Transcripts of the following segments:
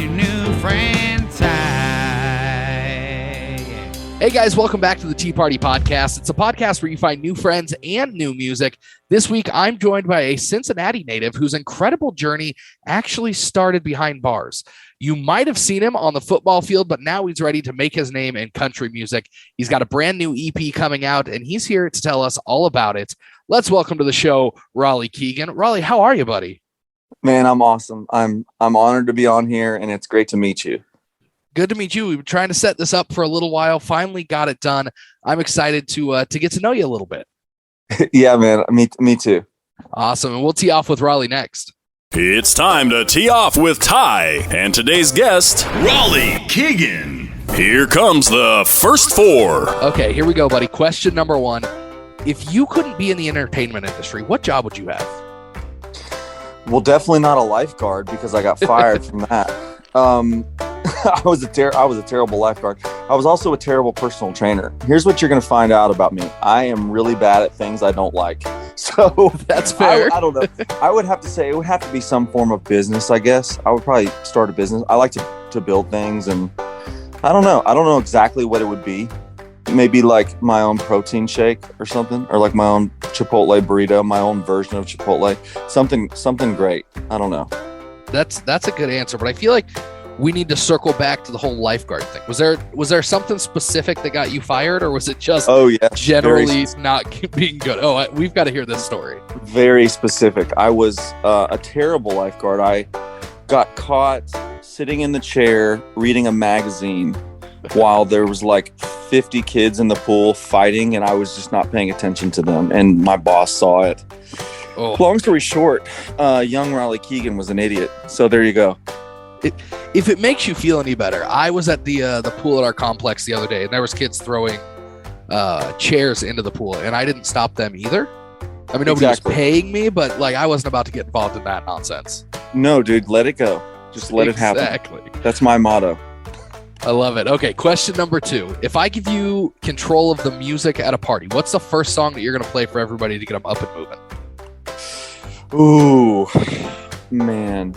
your new friend Ty. Hey guys, welcome back to the Tea Party Podcast. It's a podcast where you find new friends and new music. This week, I'm joined by a Cincinnati native whose incredible journey actually started behind bars. You might have seen him on the football field, but now he's ready to make his name in country music. He's got a brand new EP coming out, and he's here to tell us all about it. Let's welcome to the show, Raleigh Keegan. Raleigh, how are you, buddy? Man, I'm awesome. I'm honored to be on here, and it's great to meet you. Good to meet you. We've been trying to set this up for a little while. Finally got it done. I'm excited to get to know you a little bit. Yeah, man. Me too. Awesome. And we'll tee off with Raleigh next. It's time to tee off with Ty and today's guest, Raleigh Keegan. Here comes the first four. Okay, here we go, buddy. Question number one. If you couldn't be in the entertainment industry, what job would you have? Well, definitely not a lifeguard because I got fired from that. I was a terrible lifeguard. I was also a terrible personal trainer. Here's what you're going to find out about me. I am really bad at things I don't like. So that's fair. I don't know. I would have to say it would have to be some form of business, I guess. I would probably start a business. I like to build things, and I don't know. I don't know exactly what it would be. Maybe like my own protein shake or something, or like my own Chipotle burrito, my own version of Chipotle. Something great. I don't know. That's a good answer, but I feel like we need to circle back to the whole lifeguard thing. Was there something specific that got you fired, or was it just generally not being good? We've got to hear this story. Very specific. I was a terrible lifeguard. I got caught sitting in the chair reading a magazine while there was like 50 kids in the pool fighting, and I was just not paying attention to them, and my boss saw it. Oh. Long story short, young Raleigh Keegan was an idiot. So there you go. If it makes you feel any better, I was at the pool at our complex the other day, and there was kids throwing chairs into the pool, and I didn't stop them either. I mean, nobody was paying me, but like I wasn't about to get involved in that nonsense. No, dude, let it go. Just let it happen. Exactly. That's my motto. I love it. Okay, question number 2. If I give you control of the music at a party, what's the first song that you're going to play for everybody to get them up and moving? Ooh, man.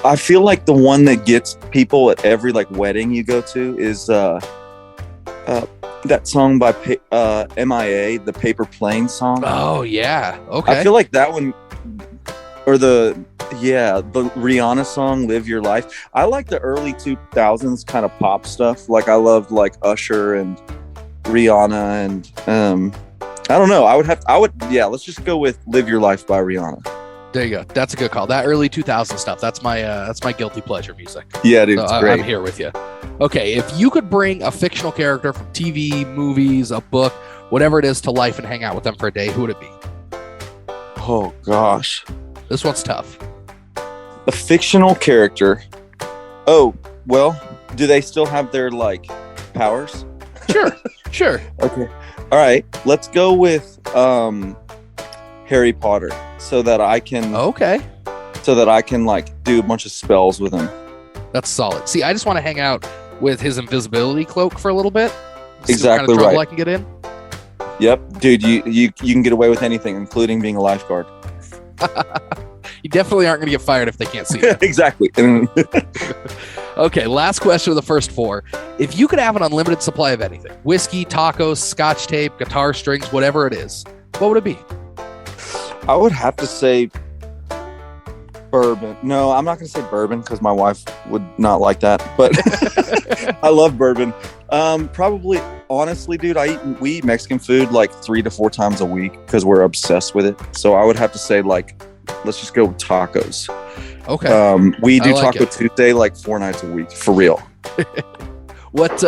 I feel like the one that gets people at every like wedding you go to is that song by MIA, the Paper Plane song. Oh yeah, okay. I feel like that one, or the Rihanna song, Live Your Life. I like the early 2000s kind of pop stuff. Like I loved like Usher and Rihanna, and I don't know. Let's just go with Live Your Life by Rihanna. There you go. That's a good call. That early 2000 stuff. That's my guilty pleasure music. Yeah, dude, it's great. I'm here with you. Okay, if you could bring a fictional character from TV, movies, a book, whatever it is, to life and hang out with them for a day, who would it be? Oh gosh, this one's tough. A fictional character. Oh well, do they still have their like powers? Sure. Okay. All right. Let's go with Harry Potter. So that I can like do a bunch of spells with him. That's solid. See, I just want to hang out with his invisibility cloak for a little bit. Exactly what kind of trouble right. I can get in. Yep, dude, you can get away with anything, including being a lifeguard. You definitely aren't going to get fired if they can't see you. Exactly. Okay, last question of the first 4. If you could have an unlimited supply of anything, whiskey, tacos, scotch tape, guitar strings, whatever it is, what would it be? I would have to say bourbon. No, I'm not going to say bourbon because my wife would not like that. But I love bourbon. Probably, honestly, dude, we eat Mexican food like 3 to 4 times a week because we're obsessed with it. So I would have to say like, let's just go with tacos. Okay. We do Taco Tuesday like 4 nights a week for real. What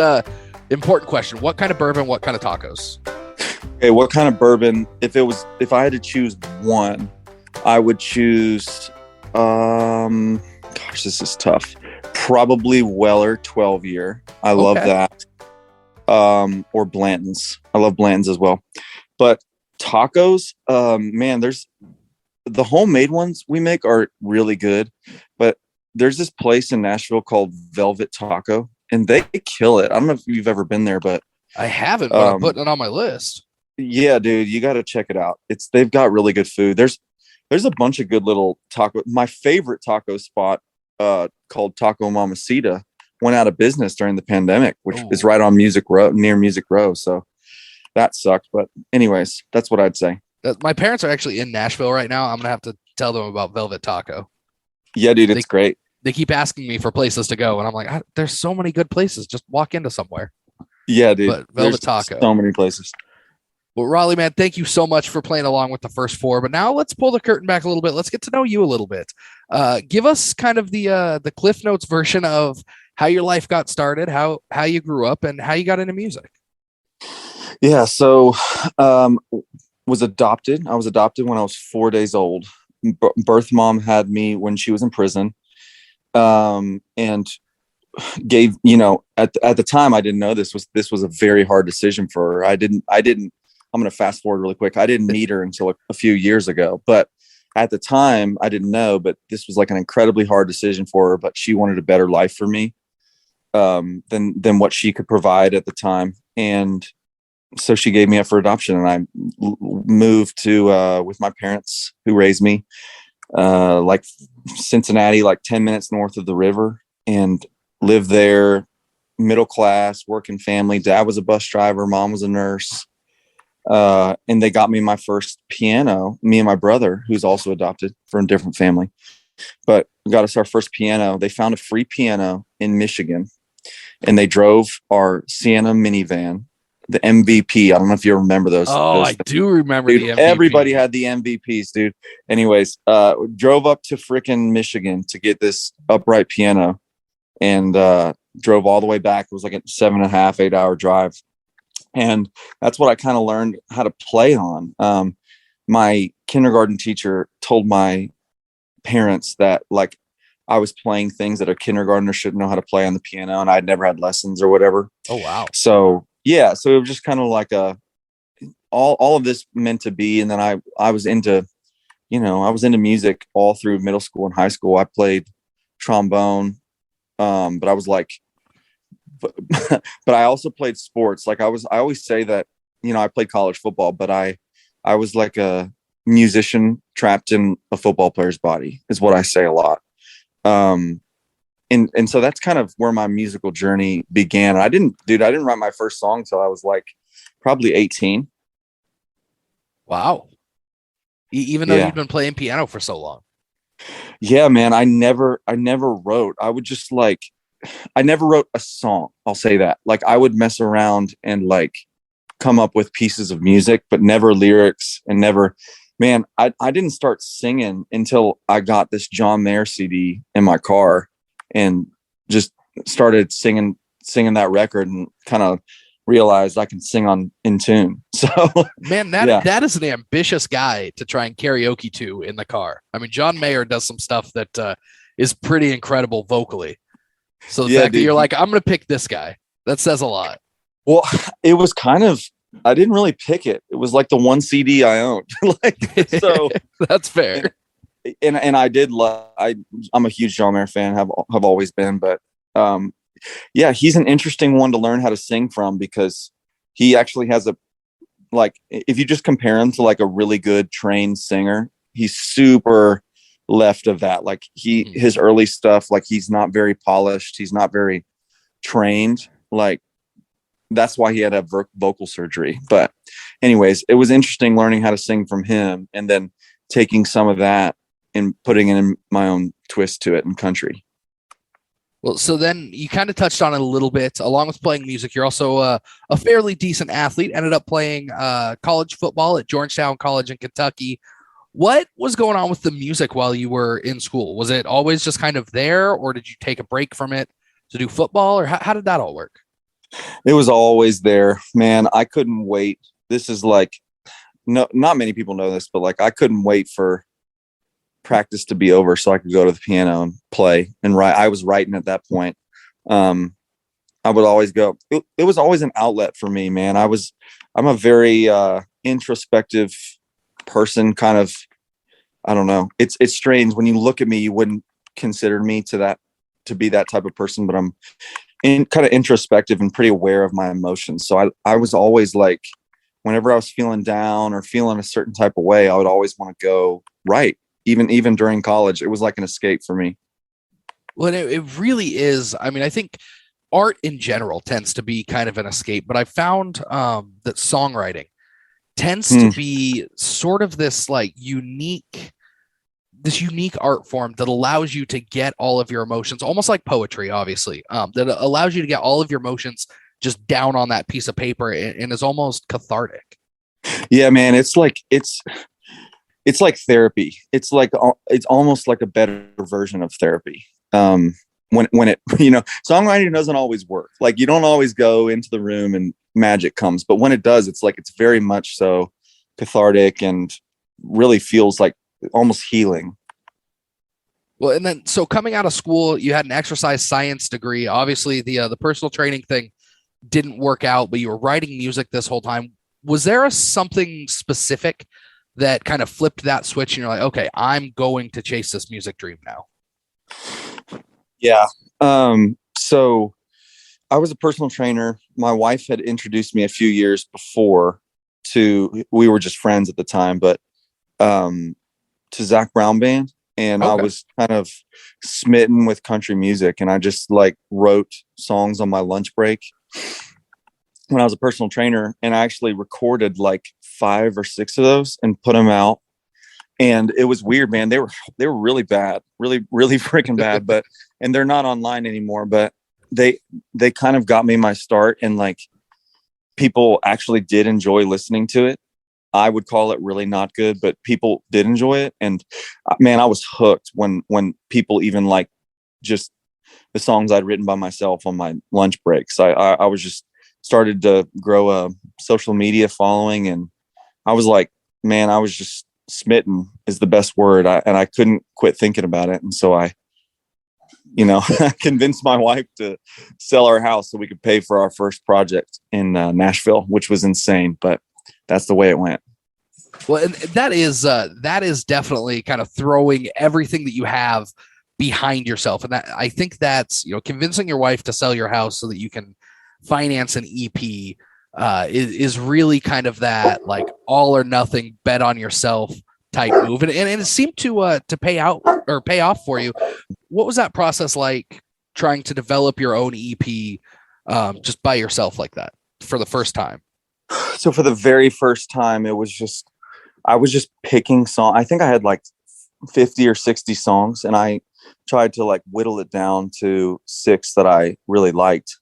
important question? What kind of bourbon? What kind of tacos? Okay, what kind of bourbon? If I had to choose one, I would choose this is tough. Probably Weller 12 year. I love that. Or Blanton's. I love Blanton's as well. But tacos, man, there's the homemade ones we make are really good, but there's this place in Nashville called Velvet Taco, and they kill it. I don't know if you've ever been there, but I haven't, but I'm putting it on my list. Yeah, dude, you got to check it out. They've got really good food. There's a bunch of good little taco. My favorite taco spot called Taco Mamacita went out of business during the pandemic, which is right on Music Row, near Music Row. So that sucked. But anyways, that's what I'd say. My parents are actually in Nashville right now. I'm going to have to tell them about Velvet Taco. Yeah, dude, it's great. They keep asking me for places to go, and I'm like, there's so many good places. Just walk into somewhere. Yeah, dude. But Velvet Taco. So many places. Well, Raleigh, man, thank you so much for playing along with the first four. But now let's pull the curtain back a little bit. Let's get to know you a little bit. Give us kind of the Cliff Notes version of how your life got started, how you grew up, and how you got into music. Yeah, so was adopted. I was adopted when I was 4 days old. Birth mom had me when she was in prison, and gave, at the time I didn't know this was a very hard decision for her. I didn't. I'm going to fast forward really quick. I didn't meet her until a few years ago, but at the time I didn't know. But this was like an incredibly hard decision for her. But she wanted a better life for me than what she could provide at the time, and so she gave me up for adoption, and I moved to with my parents who raised me, like Cincinnati, like 10 minutes north of the river, and lived there, middle class, working family. Dad was a bus driver, mom was a nurse, and they got me my first piano. Me and my brother, who's also adopted from a different family, but got us our first piano. They found a free piano in Michigan, and they drove our Sienna minivan. The MVP. I don't know if you remember those. I do remember, dude, the MVP. Everybody had the MVPs, dude. Anyways, drove up to frickin' Michigan to get this upright piano, and drove all the way back. It was like a 7.5, 8 hour drive. And that's what I kind of learned how to play on. My kindergarten teacher told my parents that like I was playing things that a kindergartner shouldn't know how to play on the piano, and I'd never had lessons or whatever. Oh, wow. So yeah, so it was just kind of like all of this meant to be. And then I was into, I was into music all through middle school and high school. I played trombone, but I was like, but I also played sports. Like I always say that, I played college football, but I was like a musician trapped in a football player's body is what I say a lot. And so that's kind of where my musical journey began. I didn't write my first song till I was like probably 18. Wow. Even though you've been playing piano for so long. Yeah, man. I never wrote. I never wrote a song. I'll say that. Like I would mess around and like come up with pieces of music, but never lyrics, and never, man, I didn't start singing until I got this John Mayer CD in my car. And just started singing that record, and kind of realized I can sing in tune. So, man, that is an ambitious guy to try and karaoke to in the car. I mean, John Mayer does some stuff that is pretty incredible vocally. So the fact that you're like, I'm going to pick this guy, that says a lot. Well, it was kind of, I didn't really pick it. It was like the one CD I owned. So that's fair. And I did I'm a huge John Mayer fan, have always been, but yeah, he's an interesting one to learn how to sing from, because he actually has if you just compare him to like a really good trained singer, he's super left of that. Like his early stuff, like he's not very polished, he's not very trained. Like that's why he had to have vocal surgery. But anyways, it was interesting learning how to sing from him, and then taking some of that and putting in my own twist to it in country. Well, so then you kind of touched on it a little bit. Along with playing music, you're also a fairly decent athlete. Ended up playing college football at Georgetown College in Kentucky. What was going on with the music while you were in school? Was it always just kind of there, or did you take a break from it to do football, or how did that all work? It was always there, man. I couldn't wait. This is like, not many people know this, but like I couldn't wait for practice to be over so I could go to the piano and play and write. I was writing at that point. I would always go. It was always an outlet for me, man. I'm a very introspective person, kind of. I don't know. It's strange when you look at me, you wouldn't consider me to be that type of person, but I'm kind of introspective and pretty aware of my emotions. So I was always like, whenever I was feeling down or feeling a certain type of way, I would always want to go write. even during college. It was like an escape for me. Well, it really is. I mean, I think art in general tends to be kind of an escape, but I found that songwriting tends to be sort of this like unique art form that allows you to get all of your emotions, almost like poetry, obviously, that allows you to get all of your emotions just down on that piece of paper and is almost cathartic. Yeah, man. It's like therapy. It's almost like a better version of therapy. When it, songwriting doesn't always work. Like, you don't always go into the room and magic comes, but when it does, it's very much so cathartic and really feels like almost healing. Well, and then, so coming out of school, you had an exercise science degree. Obviously the personal training thing didn't work out, but you were writing music this whole time. Was there something specific that kind of flipped that switch and you're like, okay, I'm going to chase this music dream now? Yeah. So I was a personal trainer. My wife had introduced me a few years before we were just friends at the time, but, to Zach Brown Band. And I was kind of smitten with country music. And I just wrote songs on my lunch break when I was a personal trainer. And I actually recorded 5 or 6 of those and put them out. And it was weird, man. They were really bad, really, really freaking bad, and they're not online anymore, but they kind of got me my start, and people actually did enjoy listening to it. I would call it really not good, but people did enjoy it. And man, I was hooked when people even just the songs I'd written by myself on my lunch breaks. I was just started to grow a social media following, and I was man, I was just smitten is the best word. And I couldn't quit thinking about it. And so I convinced my wife to sell our house so we could pay for our first project in Nashville, which was insane, but that's the way it went. Well, and that is definitely kind of throwing everything that you have behind yourself. And that, I think that's, convincing your wife to sell your house so that you can finance an EP is really kind of that all or nothing, bet on yourself type move. And it seemed to pay off for you. What was that process like, trying to develop your own EP just by yourself like that for the first time? So for the very first time, I was just picking songs. I think I had 50 or 60 songs, and I tried to whittle it down to 6 that I really liked.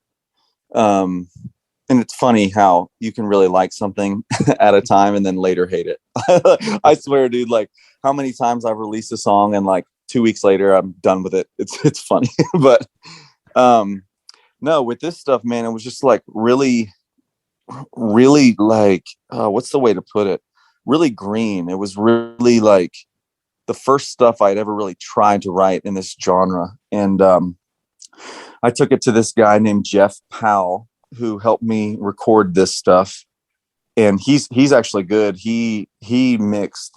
And it's funny how you can really like something at a time and then later hate it. I swear, dude, how many times I've released a song and 2 weeks later I'm done with it. It's funny. But no, with this stuff, man, it was just really what's the way to put it? Really green. It was really the first stuff I'd ever really tried to write in this genre. And I took it to this guy named Jeff Powell, who helped me record this stuff. And he's actually good. He mixed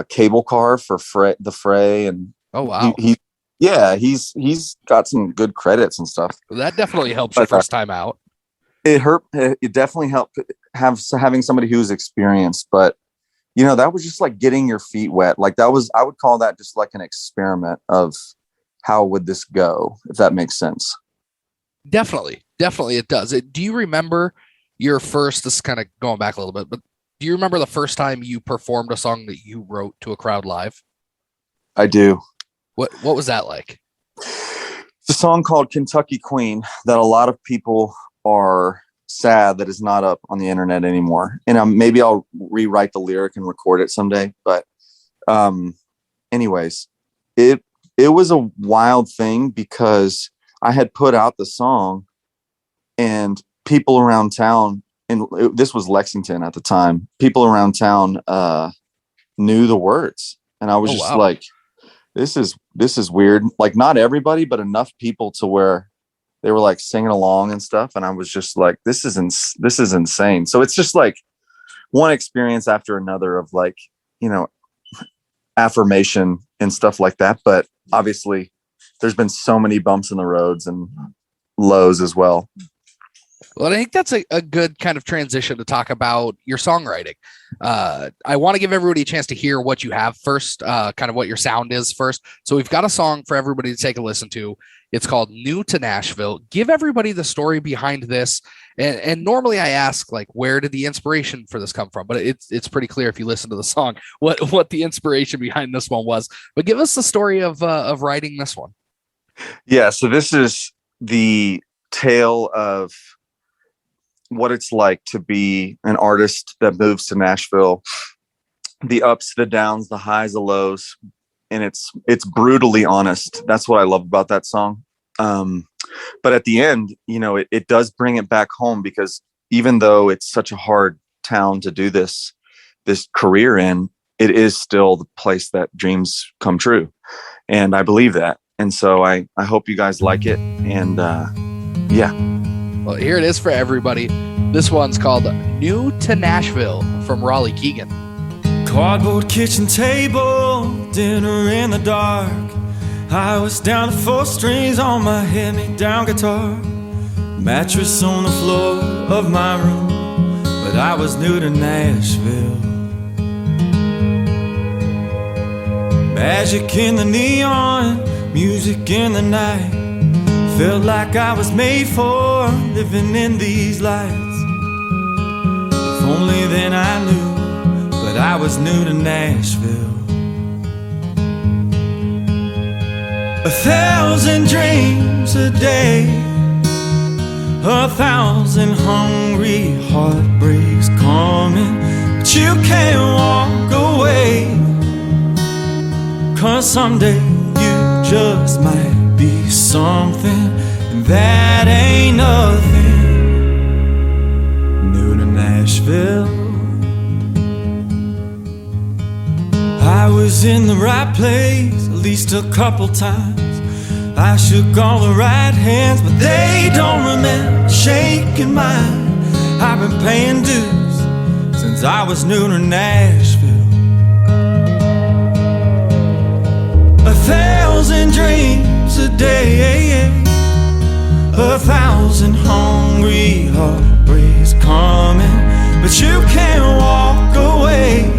Cable Car for the Fray. And oh, wow. He's got some good credits and stuff. Well, that definitely helps your first time out. It definitely helped having somebody who's experienced, but that was just getting your feet wet. I would call that just an experiment of how would this go, if that makes sense. Definitely it does. Do you remember your first, this is kind of going back a little bit, but do you remember the first time you performed a song that you wrote to a crowd live? I do. What was that like? It's a song called Kentucky Queen that a lot of people are sad that is not up on the internet anymore. And maybe I'll rewrite the lyric and record it someday. But anyways, it was a wild thing because I had put out the song and people around town, and this was Lexington at the time, people around town knew the words. And I was this is weird. Not everybody, but enough people to where they were singing along and stuff. And I was just this is insane. So it's just one experience after another of affirmation and stuff like that. But obviously there's been so many bumps in the roads and lows as well. Well, I think that's a good kind of transition to talk about your songwriting. I want to give everybody a chance to hear what you have first, kind of what your sound is first. So we've got a song for everybody to take a listen to. It's called New to Nashville. Give everybody the story behind this. And normally I ask, like, where did the inspiration for this come from? But it's pretty clear if you listen to the song what the inspiration behind this one was. But give us the story of writing this one. Yeah, so this is the tale of what it's like to be an artist that moves to Nashville, the ups, the downs, the highs, the lows, and it's brutally honest. That's what I love about that song. But at the end, you know, it does bring it back home, because even though it's such a hard town to do this career in, it is still the place that dreams come true. And I believe that. And so I hope you guys like it. And yeah. Well, here it is for everybody. This one's called New to Nashville from Raleigh Keegan. Cardboard kitchen table, dinner in the dark. I was down to 4 strings on my hand-me-down guitar. Mattress on the floor of my room, but I was new to Nashville. Magic in the neon, music in the night. Felt like I was made for living in these lights. If only then I knew, but I was new to Nashville. 1,000 dreams a day, 1,000 hungry heartbreaks coming, but you can't walk away, 'cause someday you just might be something, and that ain't nothing. New to Nashville. I was in the right place at least a couple times. I shook all the right hands, but they don't remember shaking mine. I've been paying dues since I was new to Nashville. 1,000 dreams a day, 1,000 hungry heartbreaks coming, but you can't walk away,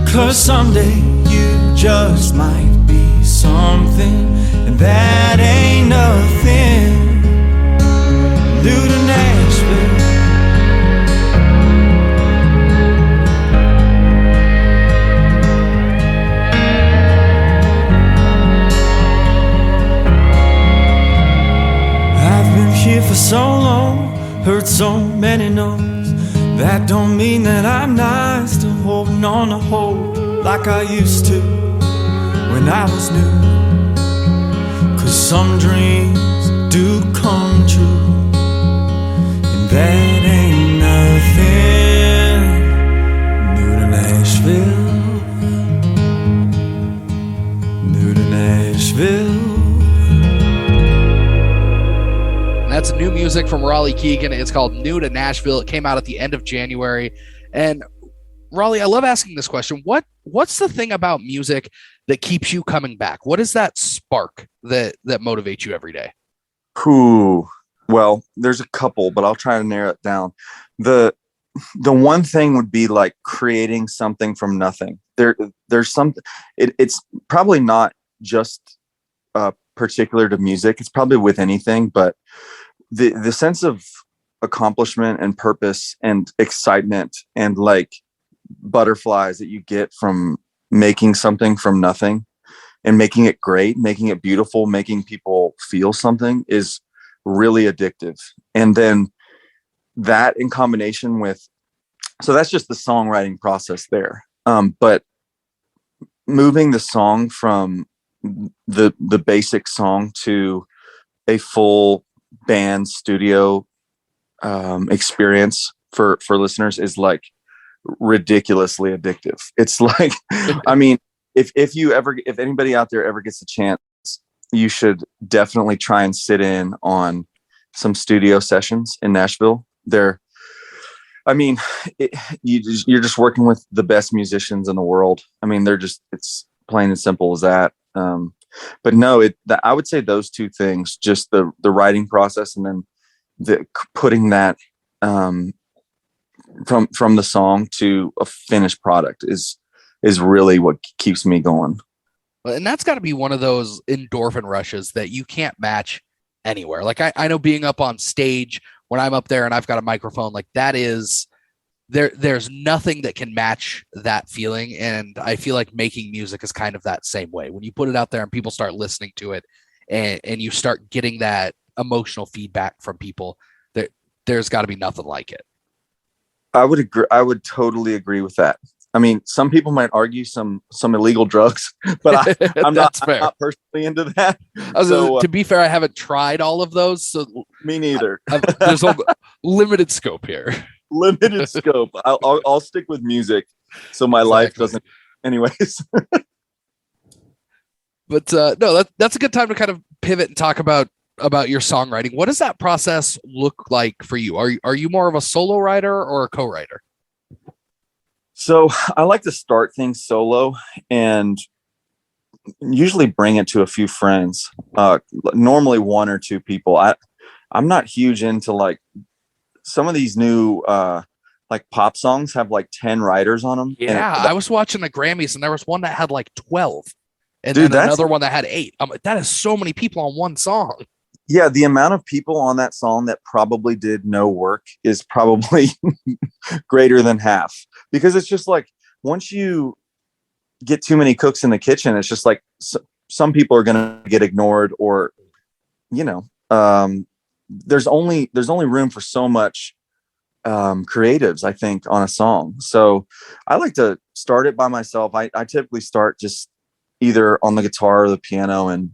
'cause someday you just might be something, and that ain't nothing. New to Nashville. Here for so long, heard so many no's. That don't mean that I'm not still holding on to hope like I used to when I was new. 'Cause some dreams do come true, and that ain't nothing. New to Nashville. New to Nashville. That's new music from Raleigh Keegan. It's called New to Nashville. It came out at the end of January. And Raleigh, I love asking this question. What's the thing about music that keeps you coming back? What is that spark that motivates you every day? Well, there's a couple, but I'll try to narrow it down. The one thing would be like creating something from nothing. There's something. It's probably not just particular to music. It's probably with anything, but the sense of accomplishment and purpose and excitement and like butterflies that you get from making something from nothing and making it great, making it beautiful, making people feel something is really addictive. And then that in combination with, so that's just the songwriting process there. But moving the song from the basic song to a full band studio experience for listeners is like ridiculously addictive. It's like, I mean, if anybody out there ever gets a chance, you should definitely try and sit in on some studio sessions in Nashville. You're just working with the best musicians in the world. I mean, it's plain and simple as that. But no, I would say those two things, just the writing process and then putting that from the song to a finished product is really what keeps me going. And that's got to be one of those endorphin rushes that you can't match anywhere. Like I know being up on stage when I'm up there and I've got a microphone, like that is there's nothing that can match that feeling. And I feel like making music is kind of that same way. When you put it out there and people start listening to it and you start getting that emotional feedback from people, there's got to be nothing like it. I would agree. I would totally agree with that. I mean, some people might argue some illegal drugs, but I'm not personally into that. To be fair, I haven't tried all of those. So me neither. There's a limited scope here. Limited scope. I'll stick with music. So my life doesn't anyways. But no, that's a good time to kind of pivot and talk about your songwriting. What does that process look like for you? Are you more of a solo writer or a co-writer? So I like to start things solo and usually bring it to a few friends. Normally one or two people. I'm not huge into like some of these new like pop songs have like 10 writers on them. Yeah, I was watching the Grammys and there was one that had like 12 and then another one that had 8. That is so many people on one song. Yeah, the amount of people on that song that probably did no work is probably greater than half, because it's just like once you get too many cooks in the kitchen, it's just like some people are going to get ignored, or there's only room for so much creatives, I think, on a song. So I like to start it by myself. I typically start just either on the guitar or the piano and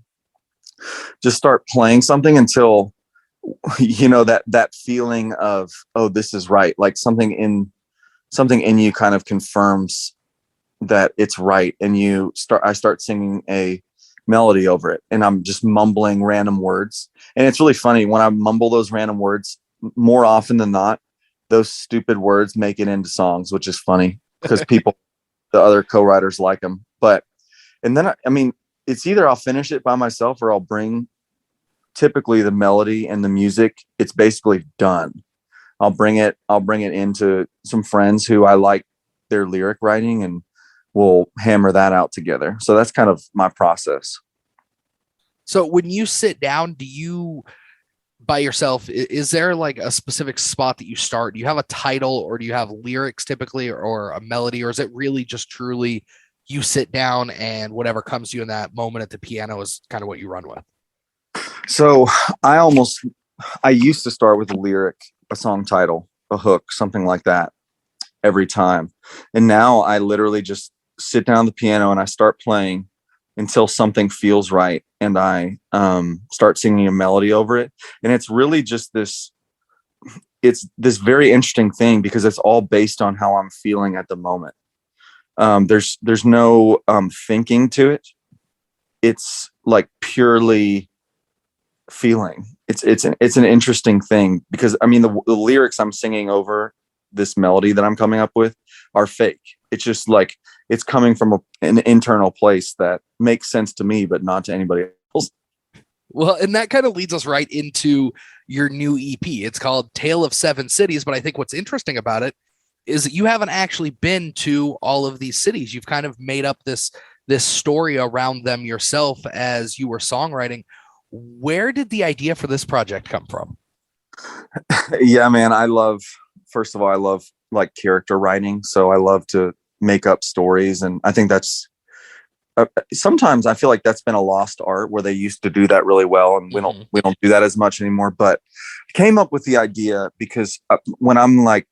just start playing something until that feeling of, oh, this is right. Like something in you kind of confirms that it's right. And I start singing a melody over it, and I'm just mumbling random words. And it's really funny when I mumble those random words, more often than not, those stupid words make it into songs, which is funny because the other co-writers like them. And then, I mean, it's either I'll finish it by myself or I'll bring typically the melody and the music. It's basically done. I'll bring it into some friends who I like their lyric writing, and we'll hammer that out together. So that's kind of my process. So when you sit down, do you by yourself, is there like a specific spot that you start? Do you have a title, or do you have lyrics typically, or a melody, or is it really just truly you sit down and whatever comes to you in that moment at the piano is kind of what you run with? So I used to start with a lyric, a song title, a hook, something like that every time. And now I literally just sit down the piano and I start playing until something feels right. And I start singing a melody over it. And it's really just this very interesting thing, because it's all based on how I'm feeling at the moment. There's no thinking to it. It's like purely feeling. It's an interesting thing, because I mean the lyrics I'm singing over this melody that I'm coming up with are fake. It's just like it's coming from an internal place that makes sense to me, but not to anybody else. Well, and that kind of leads us right into your new EP. It's called Tale of Seven Cities, but I think what's interesting about it is that you haven't actually been to all of these cities. You've kind of made up this story around them yourself as you were songwriting. Where did the idea for this project come from? Yeah, man, first of all, I love like character writing. So I love to make up stories. And I think that's sometimes I feel like that's been a lost art, where they used to do that really well. And we don't do that as much anymore. But I came up with the idea because when I'm like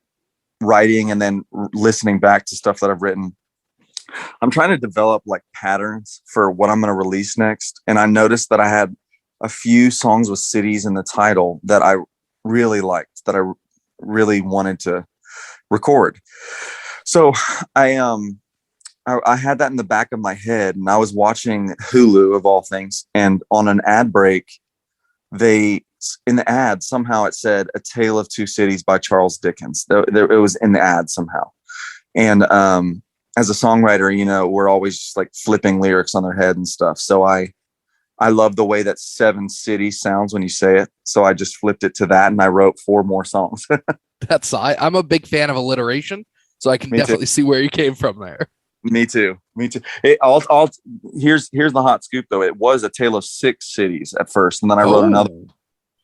writing and then listening back to stuff that I've written, I'm trying to develop like patterns for what I'm going to release next. And I noticed that I had a few songs with cities in the title that I really liked, that I really wanted to record. So I had that in the back of my head, and I was watching Hulu of all things. And on an ad break, in the ad, somehow it said A Tale of Two Cities by Charles Dickens. It was in the ad somehow. And as a songwriter, we're always just like flipping lyrics on their head and stuff. So I I love the way that 7 cities sounds when you say it. So I just flipped it to that and I wrote 4 more songs. I'm a big fan of alliteration, so I can definitely see where you came from there. Me too. Here's the hot scoop though. It was a tale of 6 cities at first, and then I wrote another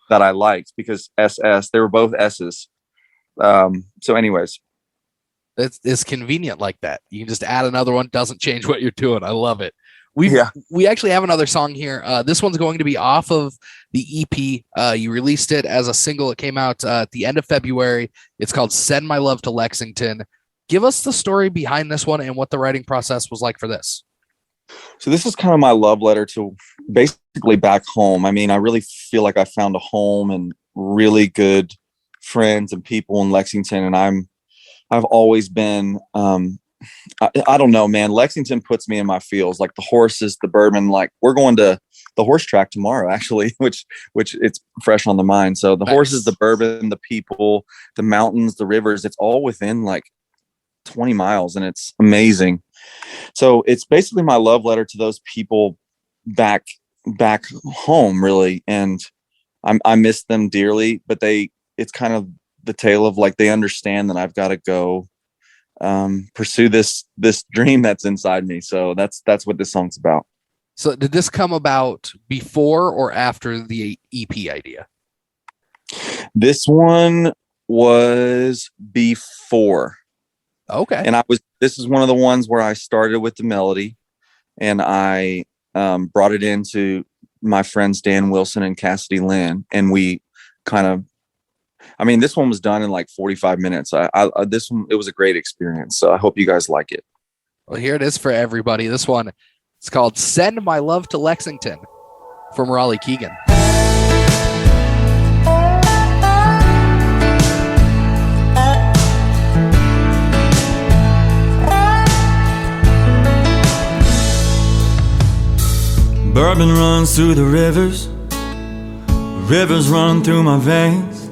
that I liked because SS. They were both S's. So, anyways, it's convenient like that. You can just add another one. Doesn't change what you're doing. I love it. We actually have another song here. This one's going to be off of the EP. You released it as a single. It came out at the end of February. It's called "Send My Love to Lexington." Give us the story behind this one and what the writing process was like for this. So this is kind of my love letter to basically back home. I mean, I really feel like I found a home and really good friends and people in Lexington. And I've always been, I don't know, man, Lexington puts me in my feels, like the horses, the bourbon, like we're going to the horse track tomorrow, actually, which it's fresh on the mind. So the horses, the bourbon, the people, the mountains, the rivers, it's all within like 20 miles and it's amazing. So it's basically my love letter to those people back home, really. And I miss them dearly, but it's kind of the tale of like, they understand that I've got to go pursue this dream that's inside me. So that's what this song's about. So did this come about before or after the EP idea? This one was before. Okay. And this is one of the ones where I started with the melody and I brought it into my friends, Dan Wilson and Cassidy Lynn. And we this one was done in like 45 minutes. This one, it was a great experience. So I hope you guys like it. Well, here it is for everybody. This one, it's called "Send My Love to Lexington" from Raleigh Keegan. Bourbon runs through the rivers run through my veins.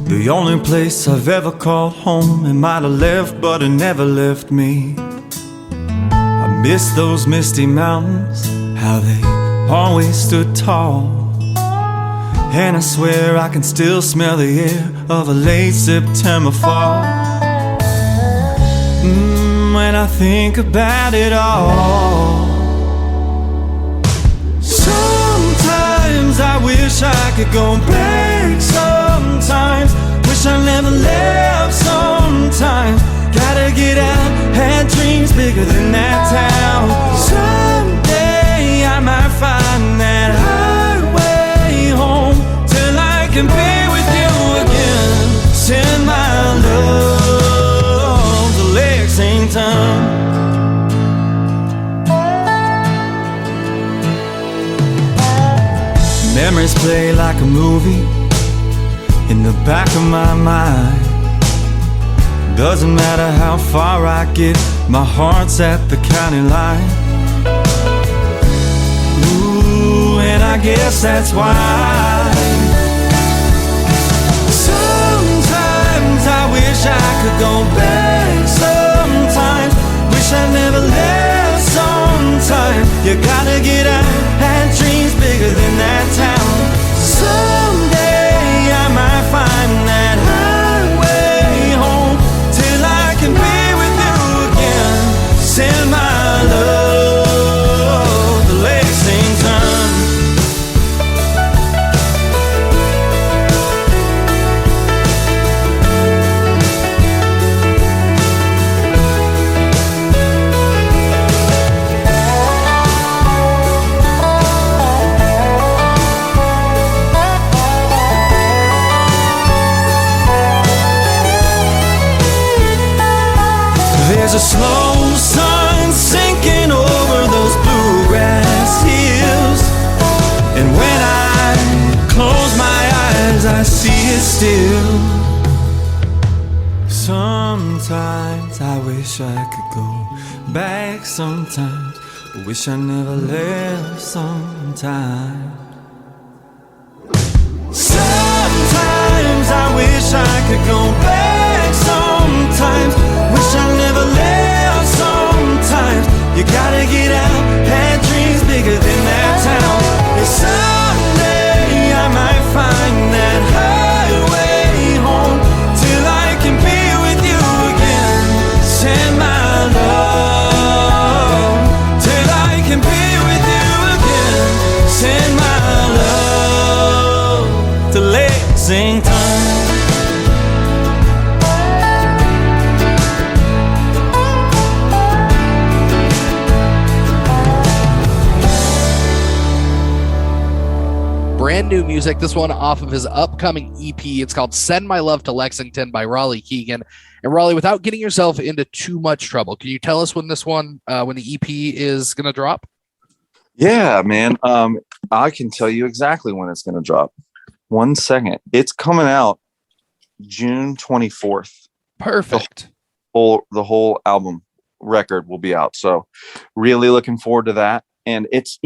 The only place I've ever called home. It might have left, but it never left me. I miss those misty mountains, how they always stood tall. And I swear I can still smell the air of a late September fall. When I think about it all, sometimes I wish I could go back. Sometimes wish I never left. Sometimes gotta get out, had dreams bigger than that town. Someday I might find that highway home till I can be with you again. Send my love to Lexington. Memories play like a movie in the back of my mind. Doesn't matter how far I get, my heart's at the county line. Ooh, and I guess that's why sometimes I wish I could go back. Sometimes wish I never left. Sometimes you gotta get out, had dreams bigger than that town. Someday I might find that highway home till I can be with you again. Send my love to Lexington. There's a slow sun sinking over those bluegrass hills, and when I close my eyes I see it still. Sometimes I wish I could go back. Sometimes I wish I never left. Sometimes I wish I could go back. Sometimes wish I never left. Sometimes you gotta get out, had dreams bigger than that town. closing time. Brand new music. This one off of his upcoming EP. It's called Send My Love to Lexington by Raleigh Keegan. And Raleigh, without getting yourself into too much trouble, can you tell us when this one, when the EP is going to drop? Yeah, man. I can tell you exactly when it's going to drop. 1 second. It's coming out June 24th. Perfect. The whole album record will be out. So really looking forward to that. And it's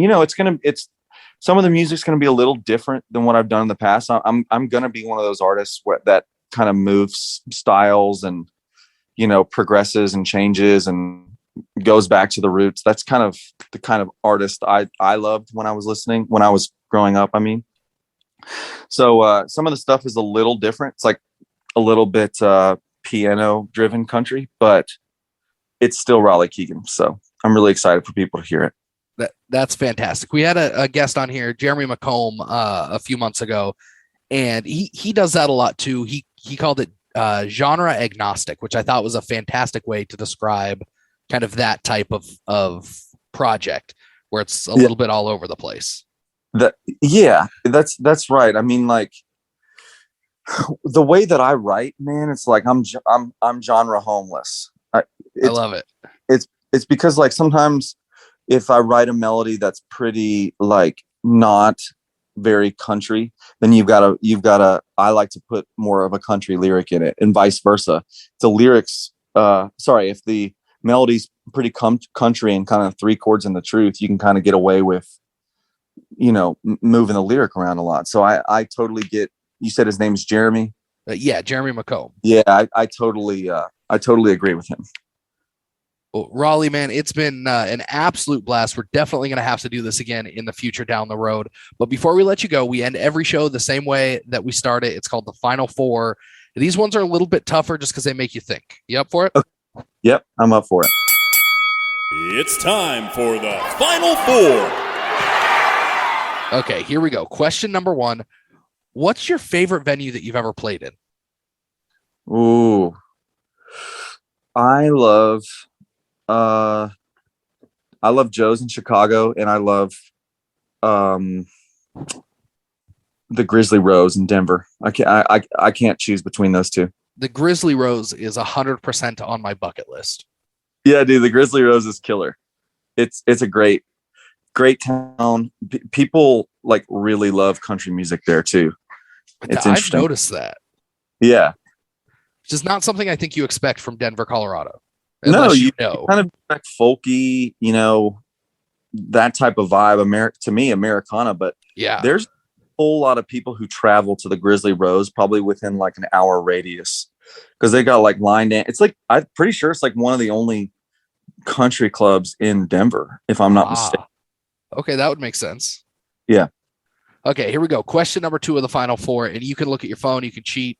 some of the music's going to be a little different than what I've done in the past. I'm going to be one of those artists that kind of moves styles and, progresses and changes and goes back to the roots. That's kind of the kind of artist I loved when I was growing up. I mean, so some of the stuff is a little different. It's like a little bit piano driven country, but it's still Raleigh Keegan. So I'm really excited for people to hear it. That's fantastic. We had a guest on here, Jeremy McComb, a few months ago, and he does that a lot too. He called it genre agnostic, which I thought was a fantastic way to describe kind of that type of project where it's a little bit all over the place. That's right. I mean, like the way that I write, man, it's like I'm genre homeless. I love it. It's because like sometimes if I write a melody that's pretty like not very country, then you've got to I like to put more of a country lyric in it and vice versa. If the melody's pretty country and kind of three chords in the truth, you can kind of get away with, moving the lyric around a lot. So I totally get, you said his name is Jeremy. Yeah. Jeremy McComb. Yeah. I totally agree with him. Well, Raleigh, man, it's been an absolute blast. We're definitely going to have to do this again in the future down the road. But before we let you go, we end every show the same way that we started. It's called the Final Four. These ones are a little bit tougher just because they make you think. You up for it? Okay. Yep, I'm up for it. It's time for the Final Four. Okay, here we go. Question number 1. What's your favorite venue that you've ever played in? Ooh, I love Joe's in Chicago, and I love the Grizzly Rose in Denver. I can't choose between those two. The Grizzly Rose is 100% on my bucket list. Yeah, dude, the Grizzly Rose is killer. It's a great town. People like really love country music there too. It's I've noticed that. Yeah. Which is not something I think you expect from Denver, Colorado. No, you kind of expect folky, that type of vibe, to me, Americana. But yeah, there's a whole lot of people who travel to the Grizzly Rose probably within like an hour radius because they got like line dance. It's like, I'm pretty sure it's like one of the only country clubs in Denver, if I'm not mistaken. Okay, that would make sense. Yeah. Okay, here we go. Question number 2 of the Final Four, and you can look at your phone, you can cheat.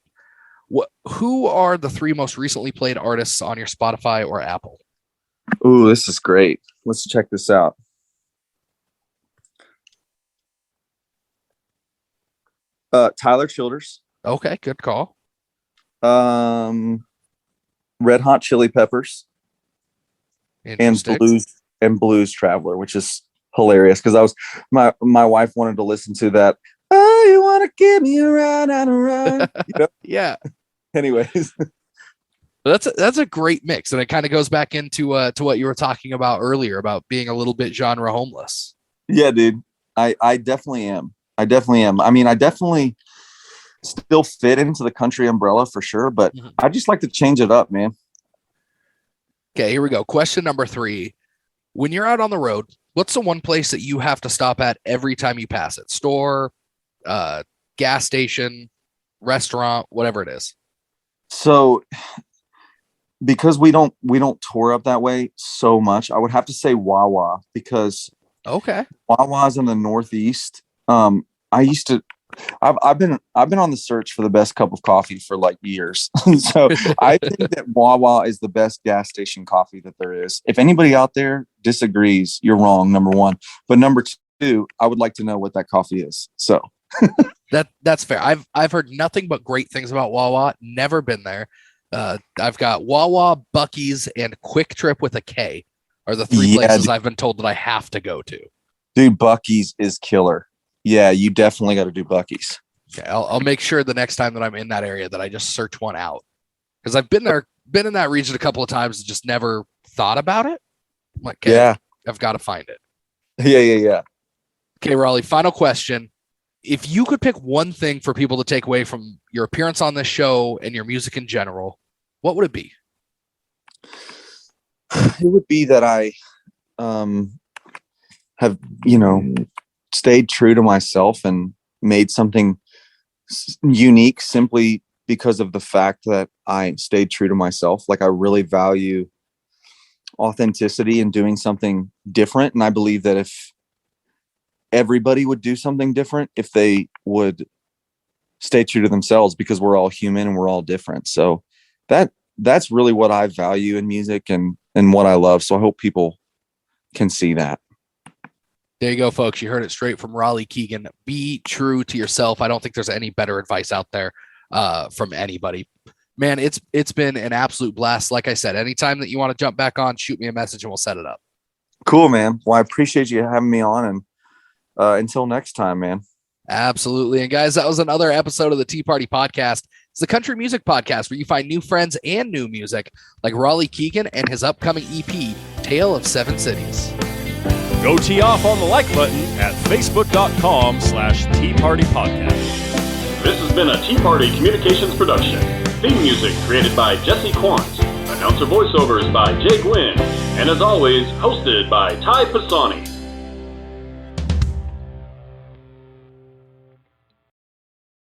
Who are the 3 most recently played artists on your Spotify or Apple? Ooh, this is great. Let's check this out. Tyler Childers. Okay, good call. Red Hot Chili Peppers. And Blues Traveler, which is hilarious because my wife wanted to listen to that. Oh, you want to give me a ride on a ride? Yeah. Anyways, that's a great mix, and it kind of goes back into to what you were talking about earlier about being a little bit genre homeless. Yeah, dude, I definitely am. I mean, I definitely still fit into the country umbrella for sure, but I just like to change it up, man. Okay, here we go. Question number 3. When you're out on the road, what's the one place that you have to stop at every time you pass it? Store, gas station, restaurant, whatever it is. So because we don't tour up that way so much, I would have to say Wawa because Wawa's in the Northeast. I've been on the search for the best cup of coffee for like years. So I think that Wawa is the best gas station coffee that there is. If anybody out there disagrees, you're wrong, number 1. But number 2, I would like to know what that coffee is. So That's fair. I've heard nothing but great things about Wawa. Never been there. I've got Wawa, Buc-ee's, and Quick Trip with a K are the three places I've been told that I have to go to. Dude, Buc-ee's is killer. Yeah, you definitely got to do Buc-ee's. Okay, I'll make sure the next time that I'm in that area that I just search one out, because I've been in that region a couple of times and just never thought about it. I'm like, okay, yeah, I've got to find it. Yeah. Okay, Raleigh, final question. If you could pick one thing for people to take away from your appearance on this show and your music in general, what would it be? It would be that I have, stayed true to myself and made something unique simply because of the fact that I stayed true to myself. Like, I really value authenticity and doing something different. And I believe that if everybody would do something different, if they would stay true to themselves, because we're all human and we're all different. So that's really what I value in music and what I love. So I hope people can see that. There you go, folks. You heard it straight from Raleigh Keegan. Be true to yourself. I don't think there's any better advice out there from anybody. Man, it's been an absolute blast. Like I said, anytime that you want to jump back on, shoot me a message and we'll set it up. Cool, man. Well, I appreciate you having me on, and until next time, man. Absolutely. And guys, that was another episode of the Tea Party Podcast. It's the country music podcast where you find new friends and new music, like Raleigh Keegan and his upcoming EP, Tale of Seven Cities. Go tee off on the like button at facebook.com/Tea Party Podcast. This has been a Tea Party Communications production. Theme music created by Jesse Quandt. Announcer voiceovers by Gwinn. And as always, hosted by Pisani.